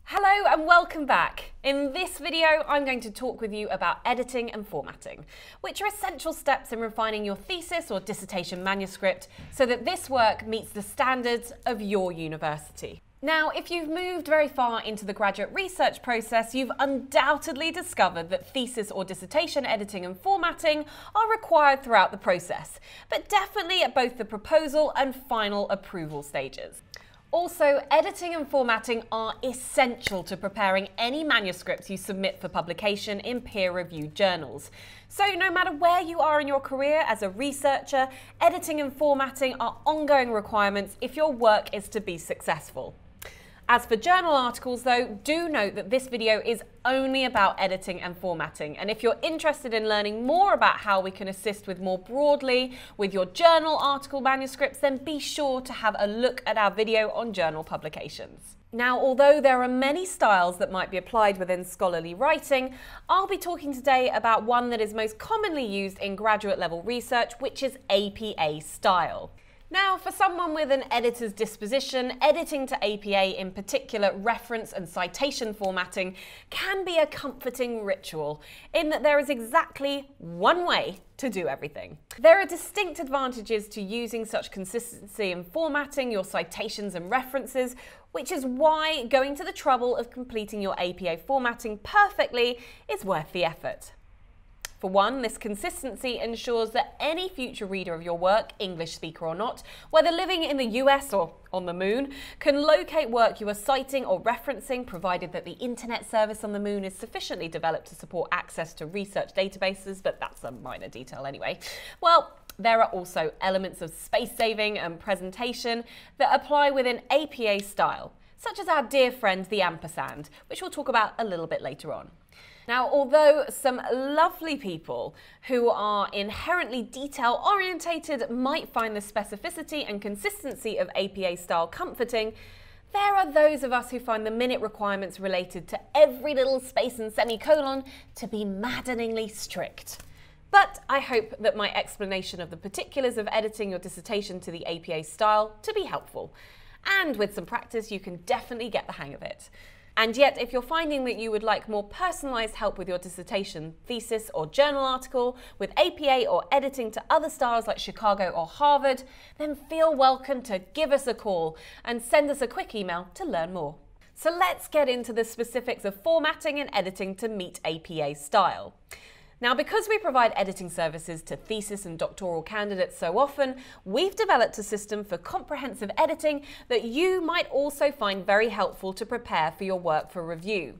Hello and welcome back. In this video, I'm going to talk with you about editing and formatting, which are essential steps in refining your thesis or dissertation manuscript so that this work meets the standards of your university. Now, if you've moved very far into the graduate research process, you've undoubtedly discovered that thesis or dissertation editing and formatting are required throughout the process, but definitely at both the proposal and final approval stages. Also, editing and formatting are essential to preparing any manuscripts you submit for publication in peer-reviewed journals. So no matter where you are in your career as a researcher, editing and formatting are ongoing requirements if your work is to be successful. As for journal articles though, do note that this video is only about editing and formatting, and if you're interested in learning more about how we can assist with more broadly with your journal article manuscripts, then be sure to have a look at our video on journal publications. Now, although there are many styles that might be applied within scholarly writing, I'll be talking today about one that is most commonly used in graduate level research, which is APA style. Now, for someone with an editor's disposition, editing to APA, in particular reference and citation formatting, can be a comforting ritual in that there is exactly one way to do everything. There are distinct advantages to using such consistency in formatting your citations and references, which is why going to the trouble of completing your APA formatting perfectly is worth the effort. For one, this consistency ensures that any future reader of your work, English speaker or not, whether living in the US or on the moon, can locate work you are citing or referencing, provided that the internet service on the moon is sufficiently developed to support access to research databases, but that's a minor detail anyway. Well, there are also elements of space saving and presentation that apply within APA style, such as our dear friend the ampersand, which we'll talk about a little bit later on. Now, although some lovely people who are inherently detail-orientated might find the specificity and consistency of APA style comforting, there are those of us who find the minute requirements related to every little space and semicolon to be maddeningly strict. But I hope that my explanation of the particulars of editing your dissertation to the APA style to be helpful. And with some practice, you can definitely get the hang of it. And yet, if you're finding that you would like more personalised help with your dissertation, thesis or journal article with APA or editing to other styles like Chicago or Harvard, then feel welcome to give us a call and send us a quick email to learn more. So let's get into the specifics of formatting and editing to meet APA style. Now, because we provide editing services to thesis and doctoral candidates so often, we've developed a system for comprehensive editing that you might also find very helpful to prepare for your work for review.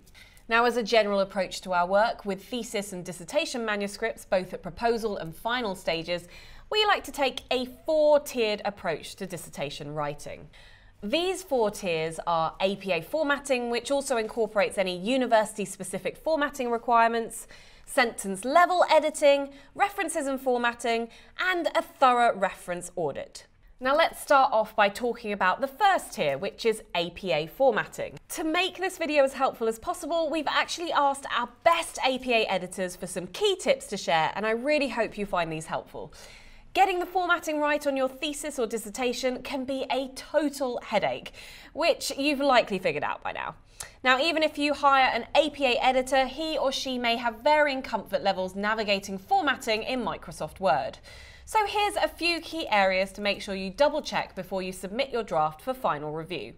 Now, as a general approach to our work with thesis and dissertation manuscripts, both at proposal and final stages, we like to take a four-tiered approach to dissertation writing. These four tiers are APA formatting, which also incorporates any university-specific formatting requirements, sentence level editing, references and formatting, and a thorough reference audit. Now let's start off by talking about the first tier, which is APA formatting. To make this video as helpful as possible, we've actually asked our best APA editors for some key tips to share, and I really hope you find these helpful. Getting the formatting right on your thesis or dissertation can be a total headache, which you've likely figured out by now. Now, even if you hire an APA editor, he or she may have varying comfort levels navigating formatting in Microsoft Word. So here's a few key areas to make sure you double check before you submit your draft for final review.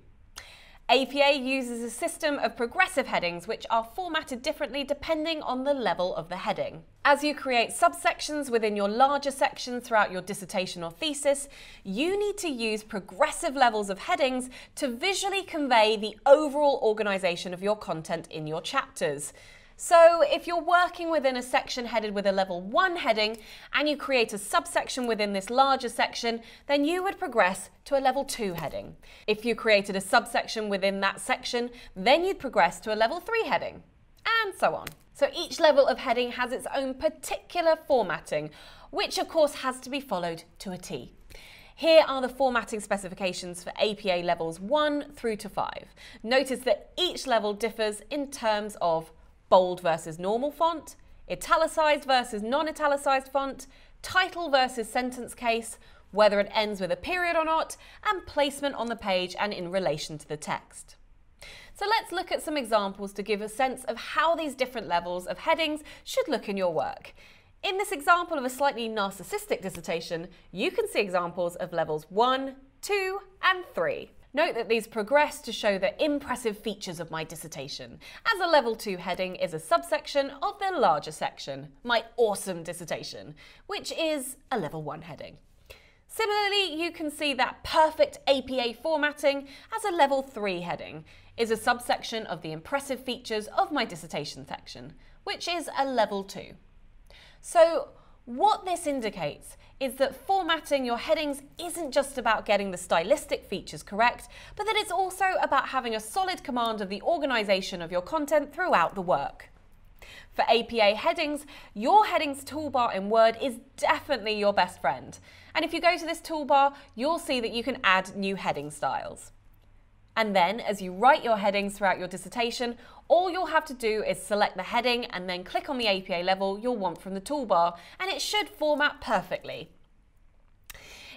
APA uses a system of progressive headings which are formatted differently depending on the level of the heading. As you create subsections within your larger section throughout your dissertation or thesis, you need to use progressive levels of headings to visually convey the overall organisation of your content in your chapters. So if you're working within a section headed with a level 1 heading and you create a subsection within this larger section, then you would progress to a level 2 heading. If you created a subsection within that section, then you'd progress to a level 3 heading, and so on. So each level of heading has its own particular formatting, which of course has to be followed to a T. Here are the formatting specifications for APA levels 1 through to 5. Notice that each level differs in terms of bold versus normal font, italicized versus non-italicized font, title versus sentence case, whether it ends with a period or not, and placement on the page and in relation to the text. So let's look at some examples to give a sense of how these different levels of headings should look in your work. In this example of a slightly narcissistic dissertation, you can see examples of levels 1, 2, and 3. Note that these progress to show the impressive features of my dissertation, as a level 2 heading is a subsection of the larger section, my awesome dissertation, which is a level 1 heading. Similarly, you can see that perfect APA formatting as a level 3 heading is a subsection of the impressive features of my dissertation section, which is a level 2. So what this indicates is that formatting your headings isn't just about getting the stylistic features correct, but that it's also about having a solid command of the organisation of your content throughout the work. For APA headings, your headings toolbar in Word is definitely your best friend. And if you go to this toolbar, you'll see that you can add new heading styles. And then, as you write your headings throughout your dissertation, all you'll have to do is select the heading and then click on the APA level you'll want from the toolbar, and it should format perfectly.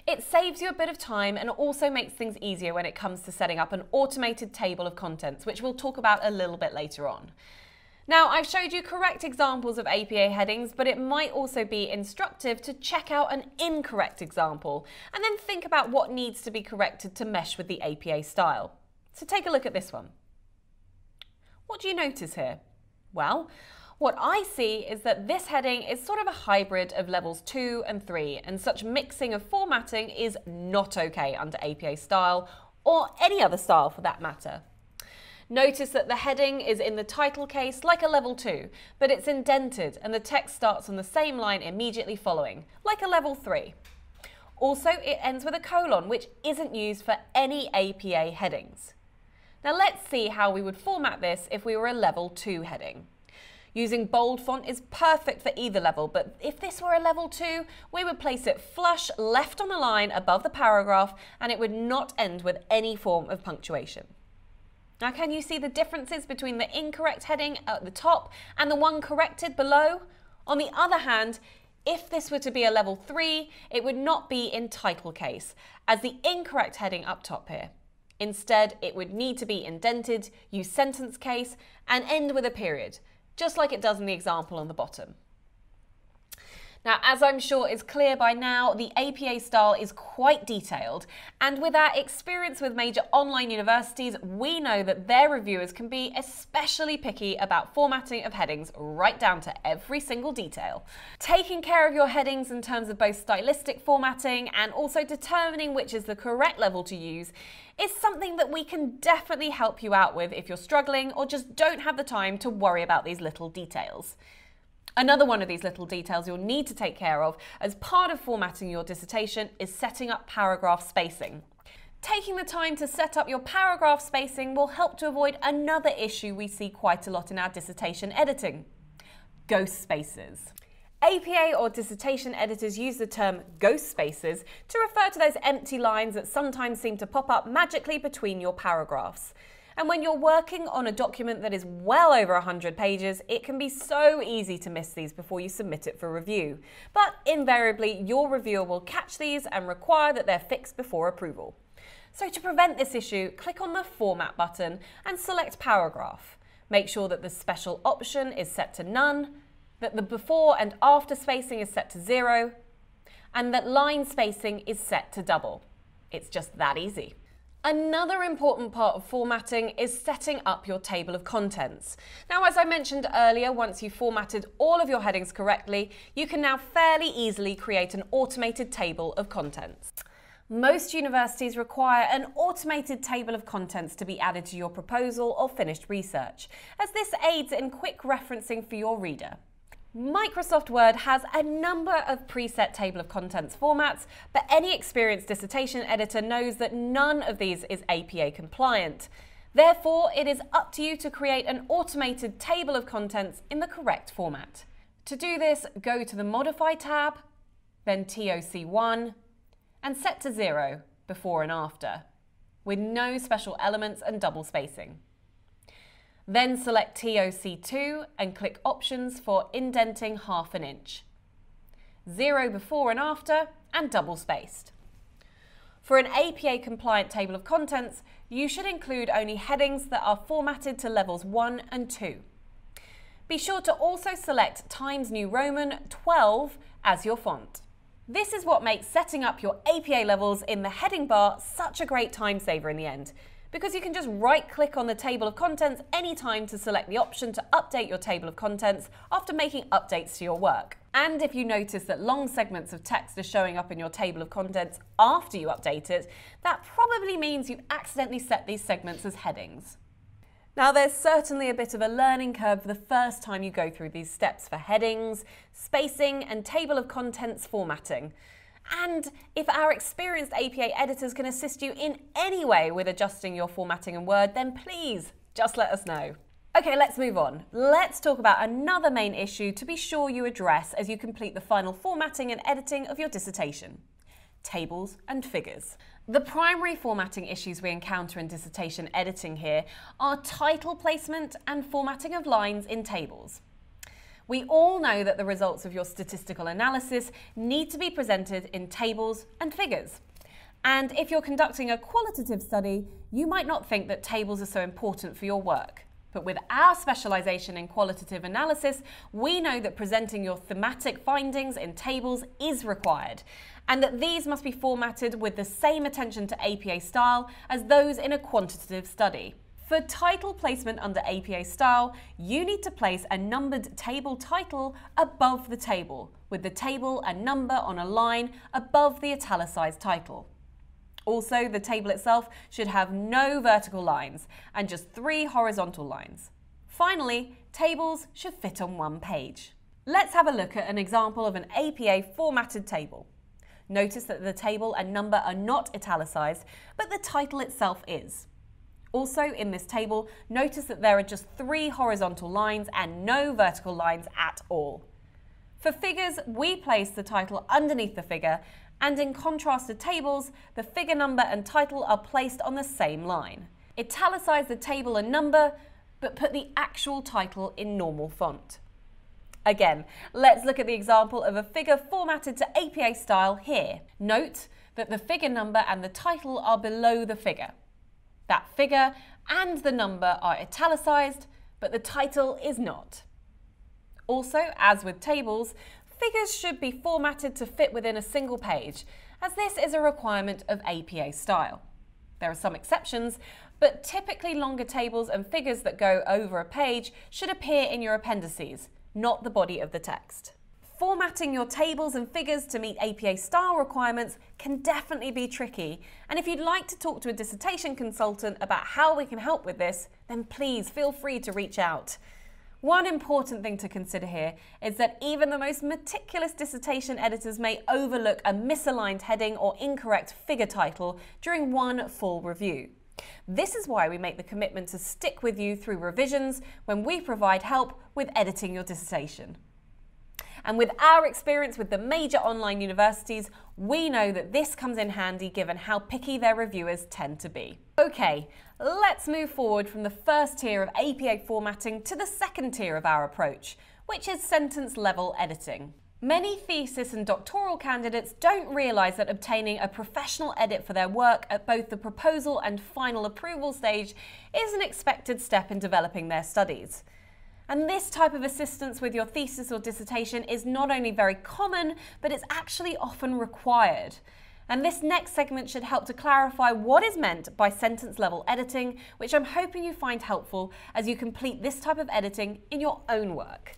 It saves you a bit of time and also makes things easier when it comes to setting up an automated table of contents, which we'll talk about a little bit later on. Now, I've showed you correct examples of APA headings, but it might also be instructive to check out an incorrect example and then think about what needs to be corrected to mesh with the APA style. So take a look at this one. What do you notice here? Well, what I see is that this heading is sort of a hybrid of levels 2 and 3, and such mixing of formatting is not okay under APA style, or any other style for that matter. Notice that the heading is in the title case like a level 2, but it's indented and the text starts on the same line immediately following, like a level 3. Also, it ends with a colon, which isn't used for any APA headings. Now let's see how we would format this if we were a level 2 heading. Using bold font is perfect for either level, but if this were a level 2, we would place it flush left on the line above the paragraph, and it would not end with any form of punctuation. Now, can you see the differences between the incorrect heading at the top and the one corrected below? On the other hand, if this were to be a level 3, it would not be in title case, as the incorrect heading up top here. Instead, it would need to be indented, use sentence case, and end with a period, just like it does in the example on the bottom. Now, as I'm sure is clear by now, the APA style is quite detailed, and with our experience with major online universities, we know that their reviewers can be especially picky about formatting of headings right down to every single detail. Taking care of your headings in terms of both stylistic formatting and also determining which is the correct level to use is something that we can definitely help you out with if you're struggling or just don't have the time to worry about these little details. Another one of these little details you'll need to take care of as part of formatting your dissertation is setting up paragraph spacing. Taking the time to set up your paragraph spacing will help to avoid another issue we see quite a lot in our dissertation editing: ghost spaces. APA or dissertation editors use the term ghost spaces to refer to those empty lines that sometimes seem to pop up magically between your paragraphs. And when you're working on a document that is well over 100 pages, it can be so easy to miss these before you submit it for review. But invariably, your reviewer will catch these and require that they're fixed before approval. So to prevent this issue, click on the Format button and select Paragraph. Make sure that the special option is set to none, that the before and after spacing is set to 0, and that line spacing is set to double. It's just that easy. Another important part of formatting is setting up your table of contents. Now, as I mentioned earlier, once you've formatted all of your headings correctly, you can now fairly easily create an automated table of contents. Most universities require an automated table of contents to be added to your proposal or finished research, as this aids in quick referencing for your reader. Microsoft Word has a number of preset table of contents formats, but any experienced dissertation editor knows that none of these is APA compliant. Therefore, it is up to you to create an automated table of contents in the correct format. To do this, go to the Modify tab, then TOC1, and set to 0 before and after, with no special elements and double spacing. Then select TOC2 and click Options for indenting 1/2 inch. 0 before and after, and double spaced. For an APA-compliant table of contents, you should include only headings that are formatted to levels 1 and 2. Be sure to also select Times New Roman 12 as your font. This is what makes setting up your APA levels in the heading bar such a great time saver in the end, because you can just right-click on the table of contents anytime to select the option to update your table of contents after making updates to your work. And if you notice that long segments of text are showing up in your table of contents after you update it, that probably means you've accidentally set these segments as headings. Now, there's certainly a bit of a learning curve the first time you go through these steps for headings, spacing, and table of contents formatting. And if our experienced APA editors can assist you in any way with adjusting your formatting in Word, then please just let us know. Okay, let's move on. Let's talk about another main issue to be sure you address as you complete the final formatting and editing of your dissertation: tables and figures. The primary formatting issues we encounter in dissertation editing here are title placement and formatting of lines in tables. We all know that the results of your statistical analysis need to be presented in tables and figures. And if you're conducting a qualitative study, you might not think that tables are so important for your work. But with our specialisation in qualitative analysis, we know that presenting your thematic findings in tables is required, and that these must be formatted with the same attention to APA style as those in a quantitative study. For title placement under APA style, you need to place a numbered table title above the table, with the table and number on a line above the italicised title. Also, the table itself should have no vertical lines and just 3 horizontal lines. Finally, tables should fit on one page. Let's have a look at an example of an APA formatted table. Notice that the table and number are not italicised, but the title itself is. Also, in this table, notice that there are just 3 horizontal lines and no vertical lines at all. For figures, we place the title underneath the figure, and in contrasted tables, the figure number and title are placed on the same line. Italicize the table and number, but put the actual title in normal font. Again, let's look at the example of a figure formatted to APA style here. Note that the figure number and the title are below the figure. That figure and the number are italicized, but the title is not. Also, as with tables, figures should be formatted to fit within a single page, as this is a requirement of APA style. There are some exceptions, but typically longer tables and figures that go over a page should appear in your appendices, not the body of the text. Formatting your tables and figures to meet APA style requirements can definitely be tricky, and if you'd like to talk to a dissertation consultant about how we can help with this, then please feel free to reach out. One important thing to consider here is that even the most meticulous dissertation editors may overlook a misaligned heading or incorrect figure title during one full review. This is why we make the commitment to stick with you through revisions when we provide help with editing your dissertation. And with our experience with the major online universities, we know that this comes in handy given how picky their reviewers tend to be. Okay, let's move forward from the first tier of APA formatting to the second tier of our approach, which is sentence level editing. Many thesis and doctoral candidates don't realise that obtaining a professional edit for their work at both the proposal and final approval stage is an expected step in developing their studies. And this type of assistance with your thesis or dissertation is not only very common, but it's actually often required. And this next segment should help to clarify what is meant by sentence level editing, which I'm hoping you find helpful as you complete this type of editing in your own work.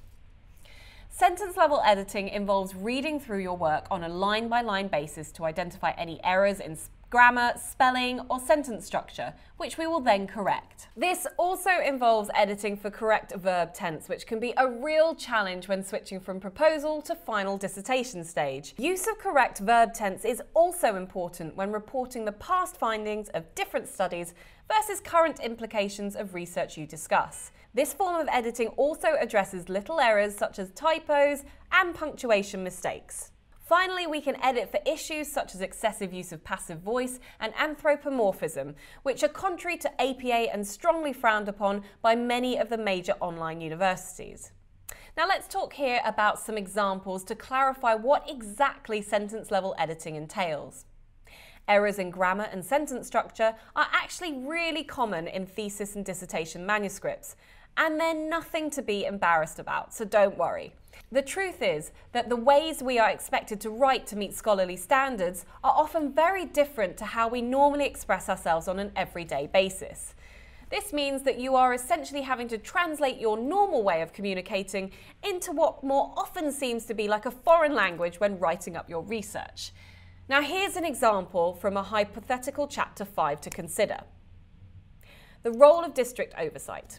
Sentence level editing involves reading through your work on a line-by-line basis to identify any errors in grammar, spelling, or sentence structure, which we will then correct. This also involves editing for correct verb tense, which can be a real challenge when switching from proposal to final dissertation stage. Use of correct verb tense is also important when reporting the past findings of different studies versus current implications of research you discuss. This form of editing also addresses little errors such as typos and punctuation mistakes. Finally, we can edit for issues such as excessive use of passive voice and anthropomorphism, which are contrary to APA and strongly frowned upon by many of the major online universities. Now let's talk here about some examples to clarify what exactly sentence level editing entails. Errors in grammar and sentence structure are actually really common in thesis and dissertation manuscripts, and they're nothing to be embarrassed about, so don't worry. The truth is that the ways we are expected to write to meet scholarly standards are often very different to how we normally express ourselves on an everyday basis. This means that you are essentially having to translate your normal way of communicating into what more often seems to be like a foreign language when writing up your research. Now here's an example from a hypothetical chapter 5 to consider. The role of district oversight.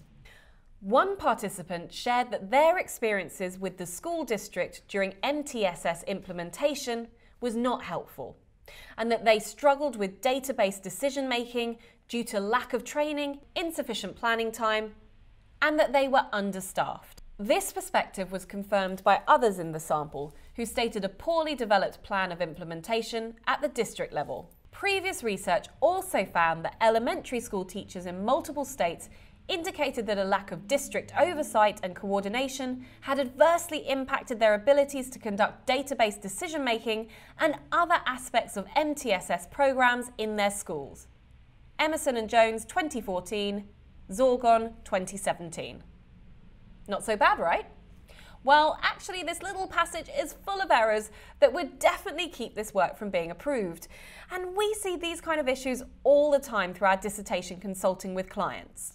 One participant shared that their experiences with the school district during MTSS implementation was not helpful, and that they struggled with database decision-making due to lack of training, insufficient planning time, and that they were understaffed. This perspective was confirmed by others in the sample who stated a poorly developed plan of implementation at the district level. Previous research also found that elementary school teachers in multiple states indicated that a lack of district oversight and coordination had adversely impacted their abilities to conduct database decision-making and other aspects of MTSS programs in their schools. Emerson and Jones, 2014, Zorgon, 2017. Not so bad, right? Well, actually, this little passage is full of errors that would definitely keep this work from being approved. And we see these kind of issues all the time through our dissertation consulting with clients.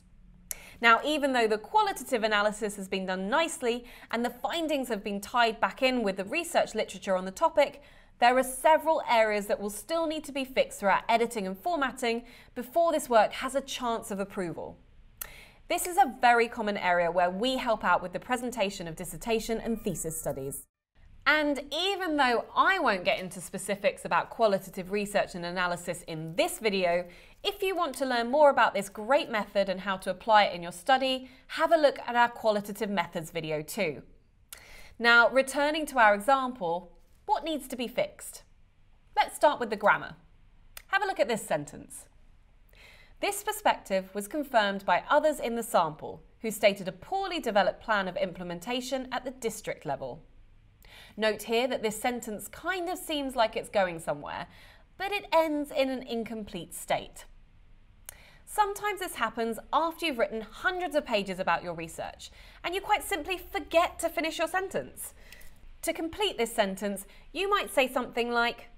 Now, even though the qualitative analysis has been done nicely and the findings have been tied back in with the research literature on the topic, there are several areas that will still need to be fixed through our editing and formatting before this work has a chance of approval. This is a very common area where we help out with the presentation of dissertation and thesis studies. And even though I won't get into specifics about qualitative research and analysis in this video, if you want to learn more about this great method and how to apply it in your study, have a look at our qualitative methods video too. Now, returning to our example, what needs to be fixed? Let's start with the grammar. Have a look at this sentence. This perspective was confirmed by others in the sample who stated a poorly developed plan of implementation at the district level. Note here that this sentence kind of seems like it's going somewhere, but it ends in an incomplete state. Sometimes this happens after you've written hundreds of pages about your research, and you quite simply forget to finish your sentence. To complete this sentence, you might say something like,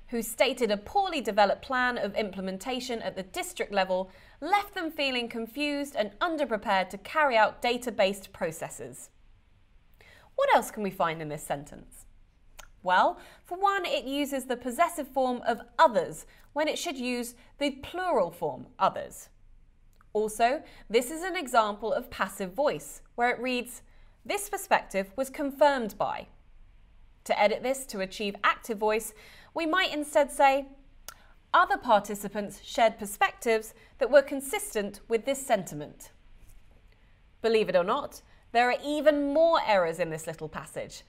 who stated a poorly developed plan of implementation at the district level left them feeling confused and underprepared to carry out data-based processes. What else can we find in this sentence? Well, for one, it uses the possessive form of others when it should use the plural form others. Also, this is an example of passive voice, where it reads, this perspective was confirmed by. To edit this to achieve active voice, we might instead say, other participants shared perspectives that were consistent with this sentiment. Believe it or not, there are even more errors in this little passage.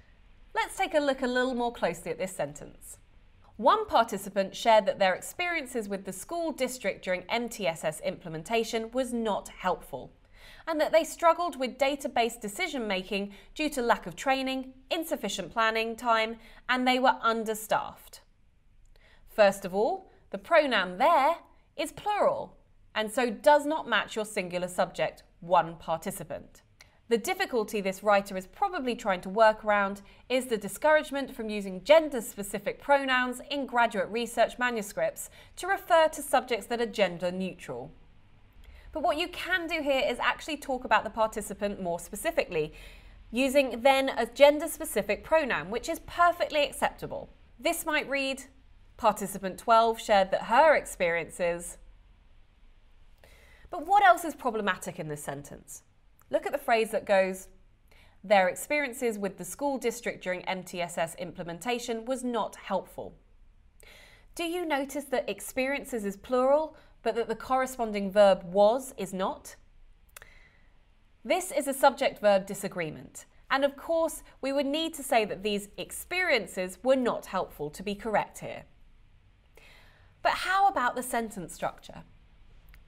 Let's take a look a little more closely at this sentence. One participant shared that their experiences with the school district during MTSS implementation was not helpful, and that they struggled with data-based decision-making due to lack of training, insufficient planning time, and they were understaffed. First of all, the pronoun there is plural, and so does not match your singular subject, one participant. The difficulty this writer is probably trying to work around is the discouragement from using gender-specific pronouns in graduate research manuscripts to refer to subjects that are gender neutral. But what you can do here is actually talk about the participant more specifically, using then a gender-specific pronoun, which is perfectly acceptable. This might read, participant 12 shared that her experiences. But what else is problematic in this sentence? Look at the phrase that goes, their experiences with the school district during MTSS implementation was not helpful. Do you notice that experiences is plural, but that the corresponding verb was is not? This is a subject-verb disagreement, and of course we would need to say that these experiences were not helpful to be correct here. But how about the sentence structure?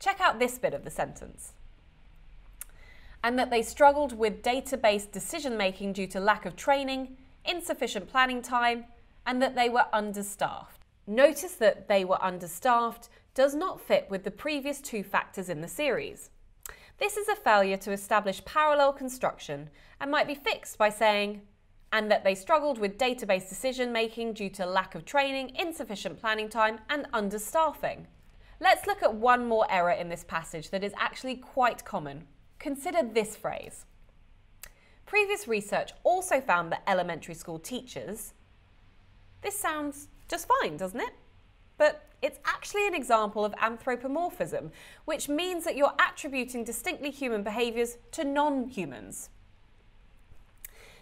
Check out this bit of the sentence. And that they struggled with data-based decision-making due to lack of training, insufficient planning time, and that they were understaffed. Notice that they were understaffed does not fit with the previous two factors in the series. This is a failure to establish parallel construction and might be fixed by saying, and that they struggled with database decision making due to lack of training, insufficient planning time, and understaffing. Let's look at one more error in this passage that is actually quite common. Consider this phrase. Previous research also found that elementary school teachers. This sounds just fine, doesn't it? But it's actually an example of anthropomorphism, which means that you're attributing distinctly human behaviours to non-humans.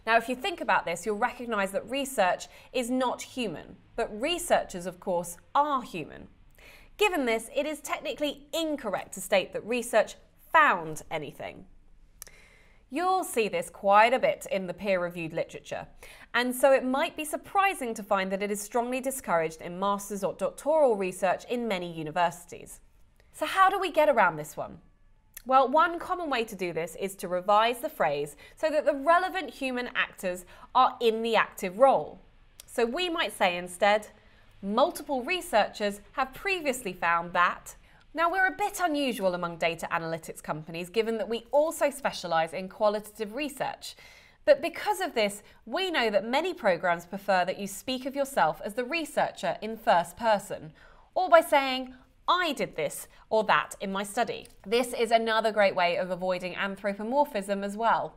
Now, if you think about this, you'll recognise that research is not human, but researchers, of course, are human. Given this, it is technically incorrect to state that research found anything. You'll see this quite a bit in the peer-reviewed literature, and so it might be surprising to find that it is strongly discouraged in master's or doctoral research in many universities. So how do we get around this one? Well, one common way to do this is to revise the phrase so that the relevant human actors are in the active role. So we might say instead, multiple researchers have previously found that. Now, we're a bit unusual among data analytics companies given that we also specialise in qualitative research. But because of this, we know that many programs prefer that you speak of yourself as the researcher in first person, or by saying, I did this or that in my study. This is another great way of avoiding anthropomorphism as well.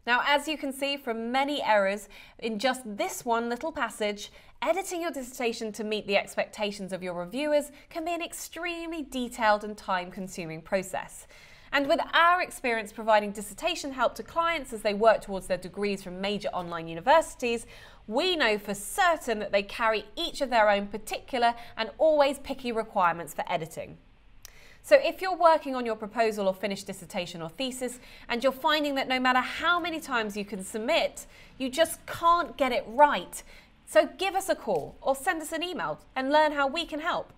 Now, as you can see from many errors in just this one little passage, editing your dissertation to meet the expectations of your reviewers can be an extremely detailed and time-consuming process. And with our experience providing dissertation help to clients as they work towards their degrees from major online universities, we know for certain that they carry each of their own particular and always picky requirements for editing. So if you're working on your proposal or finished dissertation or thesis and you're finding that no matter how many times you can submit, you just can't get it right, so give us a call or send us an email and learn how we can help.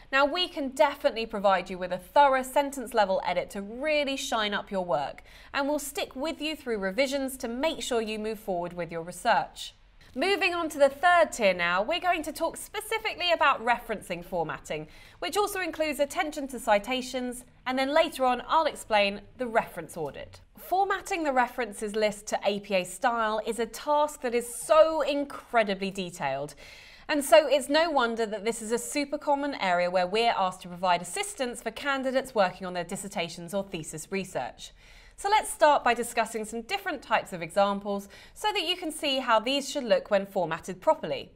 Now, we can definitely provide you with a thorough sentence-level edit to really shine up your work, and we'll stick with you through revisions to make sure you move forward with your research. Moving on to the third tier now, we're going to talk specifically about referencing formatting, which also includes attention to citations, and then later on I'll explain the reference audit. Formatting the references list to APA style is a task that is so incredibly detailed. And so it's no wonder that this is a super common area where we're asked to provide assistance for candidates working on their dissertations or thesis research. So let's start by discussing some different types of examples so that you can see how these should look when formatted properly.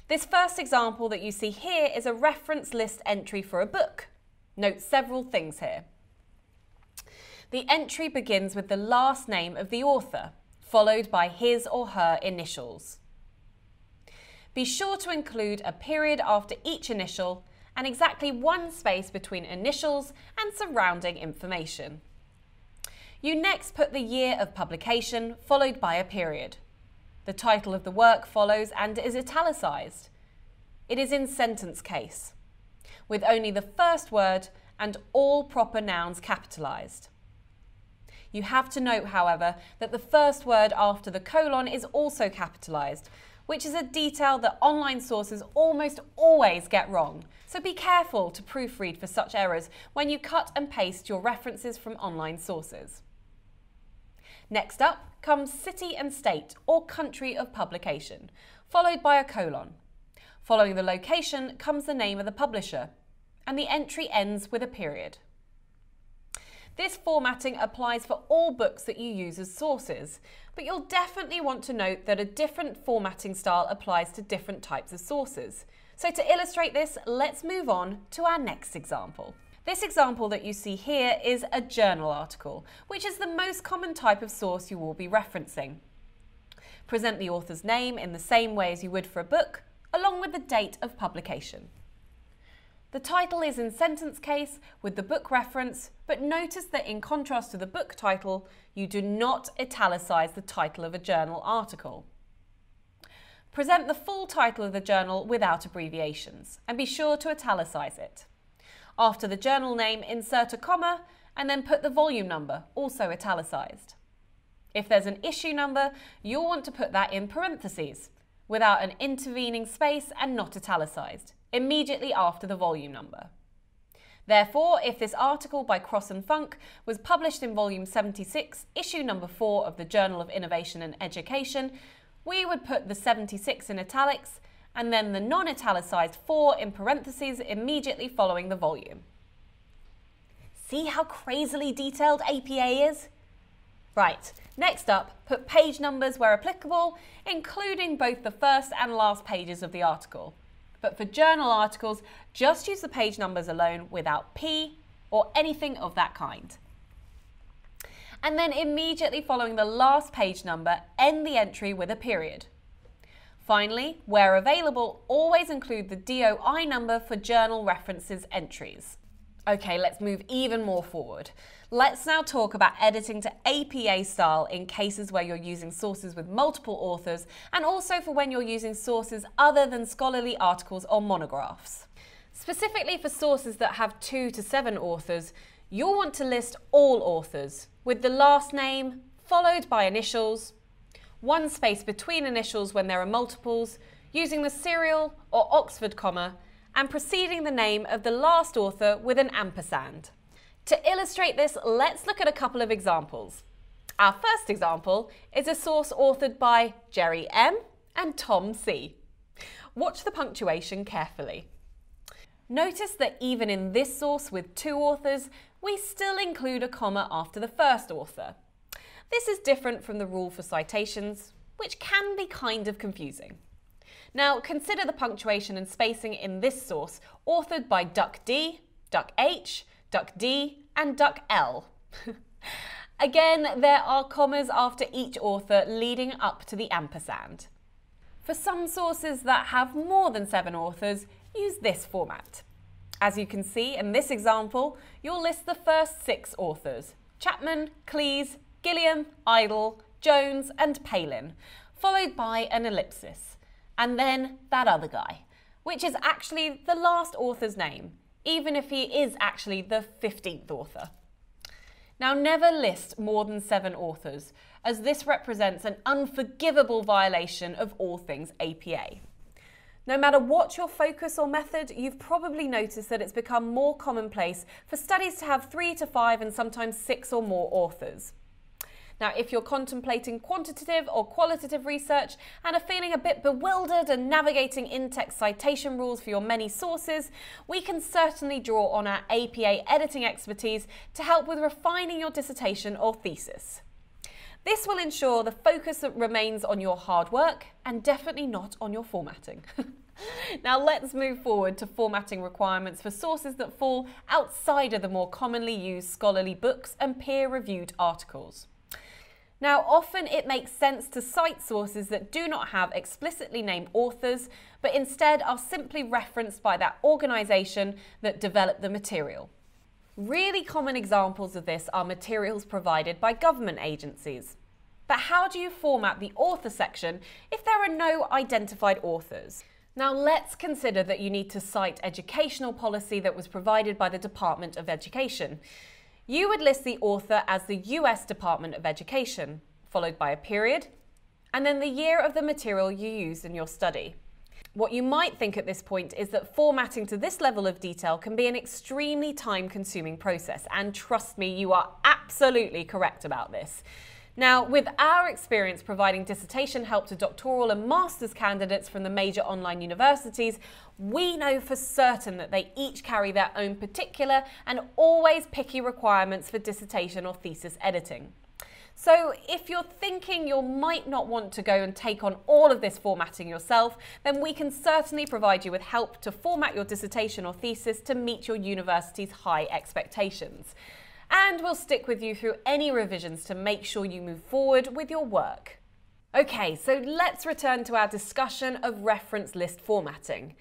This first example that you see here is a reference list entry for a book. Note several things here. The entry begins with the last name of the author, followed by his or her initials. Be sure to include a period after each initial and exactly one space between initials and surrounding information. You next put the year of publication, followed by a period. The title of the work follows and is italicized. It is in sentence case, with only the first word and all proper nouns capitalized. You have to note, however, that the first word after the colon is also capitalized, which is a detail that online sources almost always get wrong. So be careful to proofread for such errors when you cut and paste your references from online sources. Next up comes city and state or country of publication, followed by a colon. Following the location comes the name of the publisher, and the entry ends with a period. This formatting applies for all books that you use as sources, but you'll definitely want to note that a different formatting style applies to different types of sources. So to illustrate this, let's move on to our next example. This example that you see here is a journal article, which is the most common type of source you will be referencing. Present the author's name in the same way as you would for a book, along with the date of publication. The title is in sentence case with the book reference, but notice that in contrast to the book title, you do not italicize the title of a journal article. Present the full title of the journal without abbreviations, and be sure to italicize it. After the journal name, insert a comma, and then put the volume number, also italicized. If there's an issue number, you'll want to put that in parentheses. without an intervening space and not italicized, immediately after the volume number. Therefore, if this article by Cross and Funk was published in volume 76, issue number 4 of the Journal of Innovation and Education, we would put the 76 in italics and then the non-italicized 4 in parentheses immediately following the volume. See how crazily detailed APA is? Right, next up, put page numbers where applicable, including both the first and last pages of the article. But for journal articles, just use the page numbers alone without P or anything of that kind. And then immediately following the last page number, end the entry with a period. Finally, where available, always include the DOI number for journal references entries. Okay, let's move even more forward. Let's now talk about editing to APA style in cases where you're using sources with multiple authors, and also for when you're using sources other than scholarly articles or monographs. Specifically for sources that have 2 to 7 authors, you'll want to list all authors, with the last name followed by initials, one space between initials when there are multiples, using the serial or Oxford comma, and preceding the name of the last author with an ampersand. To illustrate this, let's look at a couple of examples. Our first example is a source authored by Jerry M. and Tom C. Watch the punctuation carefully. Notice that even in this source with 2 authors, we still include a comma after the first author. This is different from the rule for citations, which can be kind of confusing. Now consider the punctuation and spacing in this source, authored by Duck D, Duck H, Duck D, and Duck L. Again, there are commas after each author leading up to the ampersand. For some sources that have more than 7 authors, use this format. As you can see in this example, you'll list the first 6 authors: Chapman, Cleese, Gilliam, Idle, Jones, and Palin, followed by an ellipsis, and then that other guy, which is actually the last author's name, even if he is actually the 15th author. Now never list more than 7 authors, as this represents an unforgivable violation of all things APA. No matter what your focus or method, you've probably noticed that it's become more commonplace for studies to have 3 to 5 and sometimes 6 or more authors. Now, if you're contemplating quantitative or qualitative research and are feeling a bit bewildered and navigating in-text citation rules for your many sources, we can certainly draw on our APA editing expertise to help with refining your dissertation or thesis. This will ensure the focus remains on your hard work and definitely not on your formatting. Now let's move forward to formatting requirements for sources that fall outside of the more commonly used scholarly books and peer-reviewed articles. Now, often it makes sense to cite sources that do not have explicitly named authors, but instead are simply referenced by that organisation that developed the material. Really common examples of this are materials provided by government agencies. But how do you format the author section if there are no identified authors? Now let's consider that you need to cite educational policy that was provided by the Department of Education. You would list the author as the US Department of Education, followed by a period, and then the year of the material you used in your study. What you might think at this point is that formatting to this level of detail can be an extremely time-consuming process, and trust me, you are absolutely correct about this. Now, with our experience providing dissertation help to doctoral and master's candidates from the major online universities, we know for certain that they each carry their own particular and always picky requirements for dissertation or thesis editing. So if you're thinking you might not want to go and take on all of this formatting yourself, then we can certainly provide you with help to format your dissertation or thesis to meet your university's high expectations. And we'll stick with you through any revisions to make sure you move forward with your work. Okay, so let's return to our discussion of reference list formatting.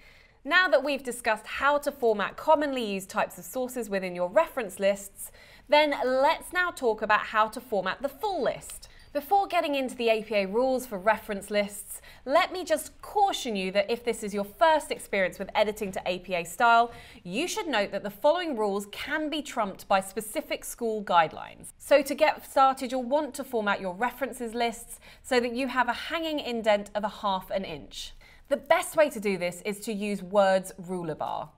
Now that we've discussed how to format commonly used types of sources within your reference lists, then let's now talk about how to format the full list. Before getting into the APA rules for reference lists, let me just caution you that if this is your first experience with editing to APA style, you should note that the following rules can be trumped by specific school guidelines. So to get started, you'll want to format your references lists so that you have a hanging indent of 1/2 inch. The best way to do this is to use Word's ruler bar.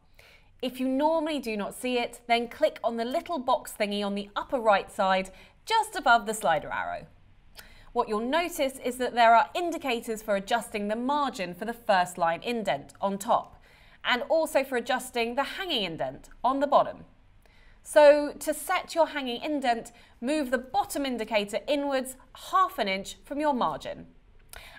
If you normally do not see it, then click on the little box thingy on the upper right side, just above the slider arrow. What you'll notice is that there are indicators for adjusting the margin for the first line indent on top, and also for adjusting the hanging indent on the bottom. So to set your hanging indent, move the bottom indicator inwards 1/2 inch from your margin,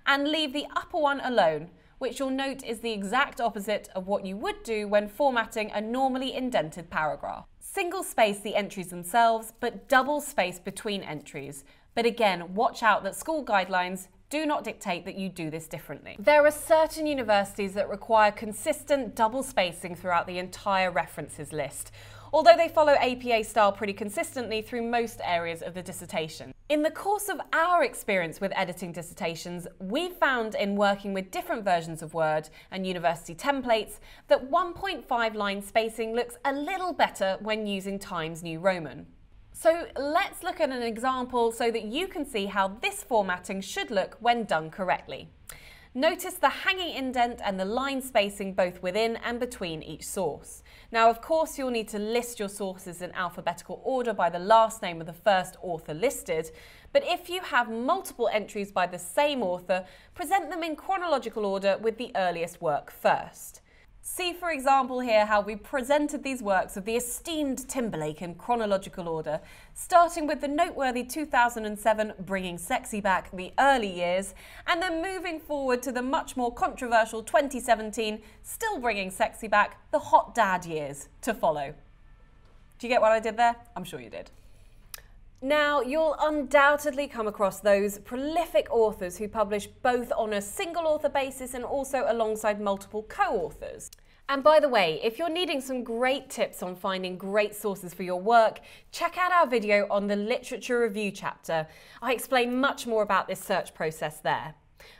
and leave the upper one alone, which you'll note is the exact opposite of what you would do when formatting a normally indented paragraph. Single space the entries themselves, but double space between entries. But again, watch out that school guidelines do not dictate that you do this differently. There are certain universities that require consistent double spacing throughout the entire references list, although they follow APA style pretty consistently through most areas of the dissertation. In the course of our experience with editing dissertations, we found in working with different versions of Word and university templates that 1.5 line spacing looks a little better when using Times New Roman. So let's look at an example so that you can see how this formatting should look when done correctly. Notice the hanging indent and the line spacing both within and between each source. Now, of course, you'll need to list your sources in alphabetical order by the last name of the first author listed, but if you have multiple entries by the same author, present them in chronological order with the earliest work first. See, for example, here how we presented these works of the esteemed Timberlake in chronological order, starting with the noteworthy 2007 Bringing Sexy Back, the early years, and then moving forward to the much more controversial 2017 Still Bringing Sexy Back, the Hot Dad years to follow. Do you get what I did there? I'm sure you did. Now, you'll undoubtedly come across those prolific authors who publish both on a single author basis and also alongside multiple co-authors. And by the way, if you're needing some great tips on finding great sources for your work, check out our video on the literature review chapter. I explain much more about this search process there.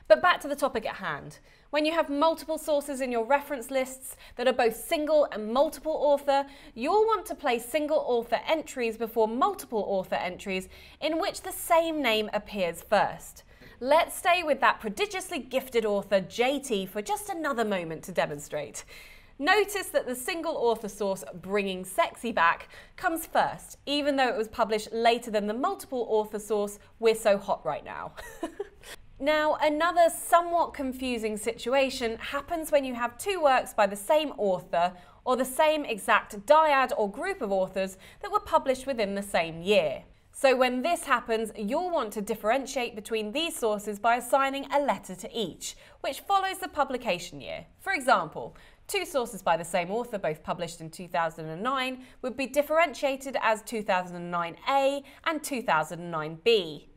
But back to the topic at hand. When you have multiple sources in your reference lists that are both single and multiple author, you'll want to place single author entries before multiple author entries in which the same name appears first. Let's stay with that prodigiously gifted author JT for just another moment to demonstrate. Notice that the single author source Bringing Sexy Back comes first, even though it was published later than the multiple author source We're So Hot Right Now. Now, another somewhat confusing situation happens when you have two works by the same author or the same exact dyad or group of authors that were published within the same year. So when this happens, you'll want to differentiate between these sources by assigning a letter to each, which follows the publication year. For example, two sources by the same author, both published in 2009, would be differentiated as 2009A and 2009B.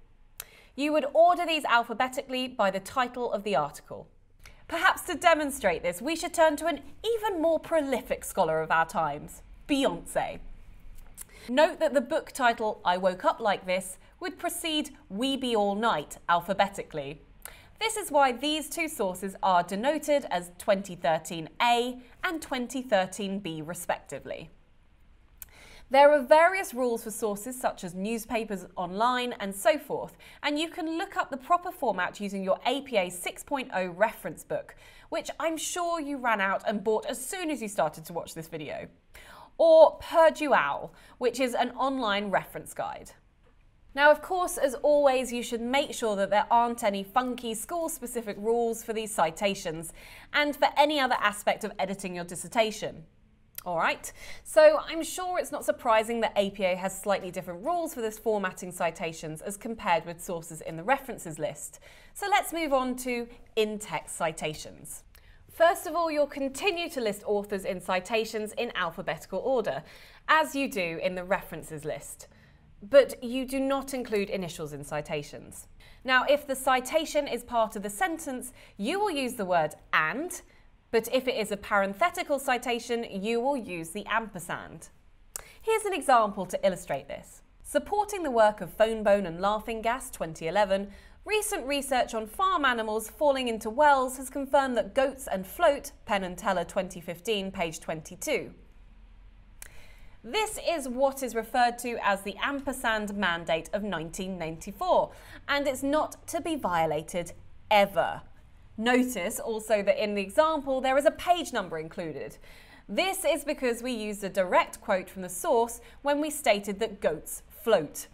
You would order these alphabetically by the title of the article. Perhaps to demonstrate this, we should turn to an even more prolific scholar of our times, Beyoncé. Note that the book title, I Woke Up Like This, would precede We Be All Night alphabetically. This is why these two sources are denoted as 2013A and 2013B respectively. There are various rules for sources such as newspapers, online and so forth, and you can look up the proper format using your APA 6.0 reference book, which I'm sure you ran out and bought as soon as you started to watch this video. Or Perdual, which is an online reference guide. Now, of course, as always, you should make sure that there aren't any funky school-specific rules for these citations and for any other aspect of editing your dissertation. Alright, so I'm sure it's not surprising that APA has slightly different rules for this formatting citations as compared with sources in the references list. So let's move on to in-text citations. First of all, you'll continue to list authors in citations in alphabetical order, as you do in the references list. But you do not include initials in citations. Now, if the citation is part of the sentence, you will use the word and, but if it is a parenthetical citation, you will use the ampersand. Here's an example to illustrate this. Supporting the work of Phonebone and Laughing Gas 2011, recent research on farm animals falling into wells has confirmed that goats and float, Penn and Teller 2015, page 22. This is what is referred to as the ampersand mandate of 1994, and it's not to be violated ever. Notice also that in the example there is a page number included. This is because we used a direct quote from the source when we stated that goats float.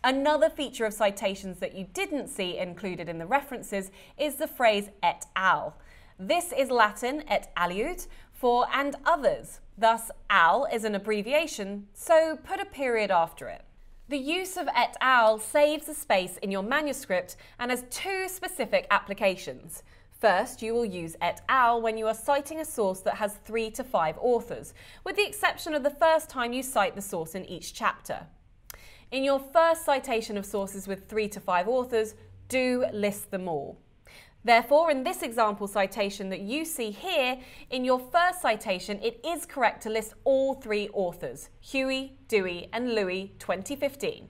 Another feature of citations that you didn't see included in the references is the phrase et al. This is Latin et aliud for and others. Thus, al is an abbreviation, so put a period after it. The use of et al. Saves the space in your manuscript and has two specific applications. First, you will use et al. When you are citing a source that has 3 to 5 authors, with the exception of the first time you cite the source in each chapter. In your first citation of sources with 3 to 5 authors, do list them all. Therefore, in this example citation that you see here, in your first citation, it is correct to list all 3 authors, Huey, Dewey, and Louis 2015.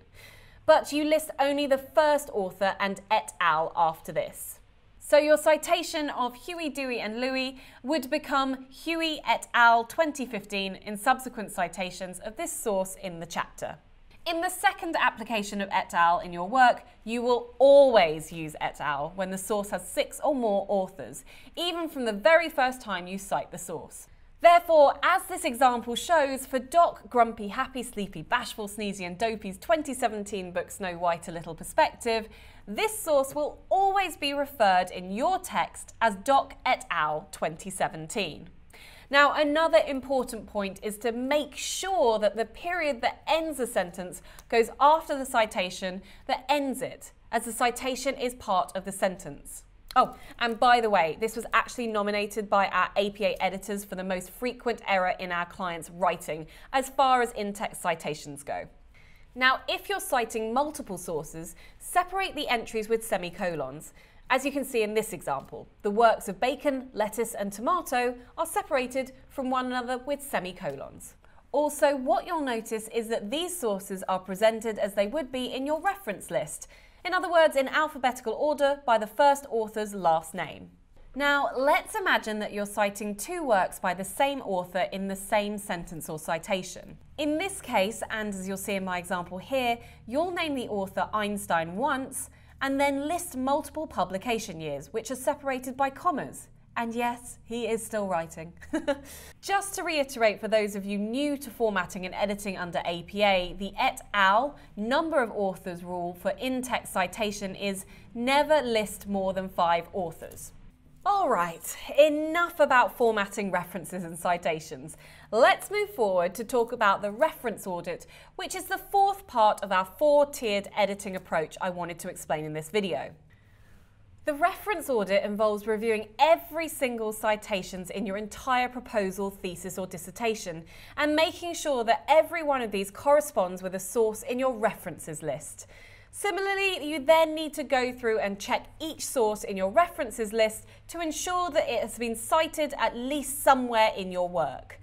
But you list only the first author and et al. After this. So your citation of Huey, Dewey, and Louis would become Huey et al. 2015 in subsequent citations of this source in the chapter. In the second application of et al. In your work, you will always use et al. When the source has 6 or more authors, even from the very first time you cite the source. Therefore, as this example shows, for Doc, Grumpy, Happy, Sleepy, Bashful, Sneezy and Dopey's 2017 book Snow White, A Little Perspective, this source will always be referred in your text as Doc et al. 2017. Now, another important point is to make sure that the period that ends a sentence goes after the citation that ends it, as the citation is part of the sentence. Oh, and by the way, this was actually nominated by our APA editors for the most frequent error in our clients' writing, as far as in-text citations go. Now, if you're citing multiple sources, separate the entries with semicolons. As you can see in this example, the works of bacon, lettuce and tomato are separated from one another with semicolons. Also, what you'll notice is that these sources are presented as they would be in your reference list. In other words, in alphabetical order by the first author's last name. Now, let's imagine that you're citing 2 works by the same author in the same sentence or citation. In this case, and as you'll see in my example here, you'll name the author Einstein once, and then list multiple publication years, which are separated by commas. And yes, he is still writing. Just to reiterate for those of you new to formatting and editing under APA, the et al. Number of authors rule for in-text citation is never list more than 5 authors. All right, enough about formatting references and citations. Let's move forward to talk about the reference audit, which is the 4th part of our 4-tiered editing approach I wanted to explain in this video. The reference audit involves reviewing every single citations in your entire proposal, thesis or dissertation, and making sure that every one of these corresponds with a source in your references list. Similarly, you then need to go through and check each source in your references list to ensure that it has been cited at least somewhere in your work.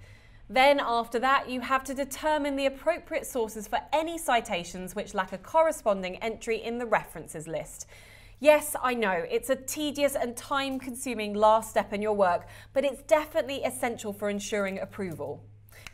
Then after that, you have to determine the appropriate sources for any citations which lack a corresponding entry in the references list. Yes, I know, it's a tedious and time-consuming last step in your work, but it's definitely essential for ensuring approval.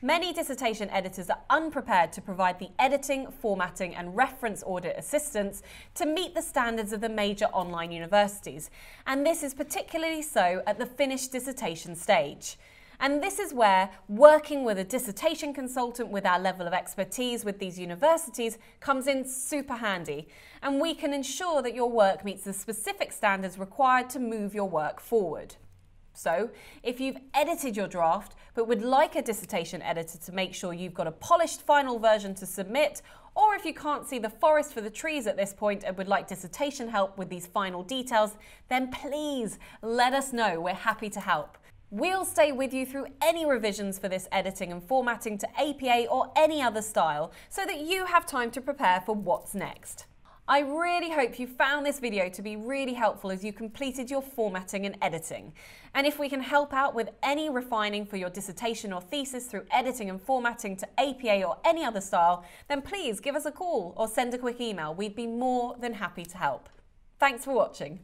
Many dissertation editors are unprepared to provide the editing, formatting and reference audit assistance to meet the standards of the major online universities, and this is particularly so at the finished dissertation stage. And this is where working with a dissertation consultant with our level of expertise with these universities comes in super handy, and we can ensure that your work meets the specific standards required to move your work forward. So, if you've edited your draft but would like a dissertation editor to make sure you've got a polished final version to submit, or if you can't see the forest for the trees at this point and would like dissertation help with these final details, then please let us know. We're happy to help. We'll stay with you through any revisions for this editing and formatting to APA or any other style so that you have time to prepare for what's next. I really hope you found this video to be really helpful as you completed your formatting and editing. And if we can help out with any refining for your dissertation or thesis through editing and formatting to APA or any other style, then please give us a call or send a quick email. We'd be more than happy to help. Thanks for watching.